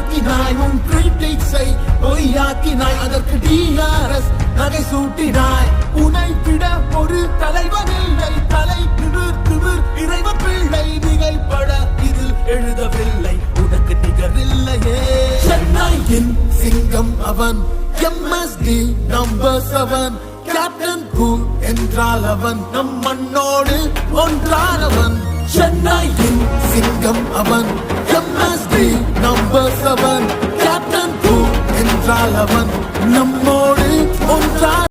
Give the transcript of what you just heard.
உண்மையாக்கினாய் உன் கிரிட்டிக்ஸை பொய்யாக்கினாய் அதற்கு DRS நகை சூட்டினாய் உனை விட ஒரு தலைவன் இல்லை தலை திமிர் இறைவன் பிள்ளை நிகழ்பட இதில் எழுதவில்லை உனக்கு நிகரில்லையே சென்னையின் சிங்கம் அவன் MSD நம்பர் 7 கேப்டன் கூல் என்றால் அவன் நம் மண்ணோடு ஒன்றானவன் சென்னையின் சிங்கம் அவன் MSD நம்பர் 7 கேப்டன் கூல் என்றால் அவன் நம்மோடு ஒன்றான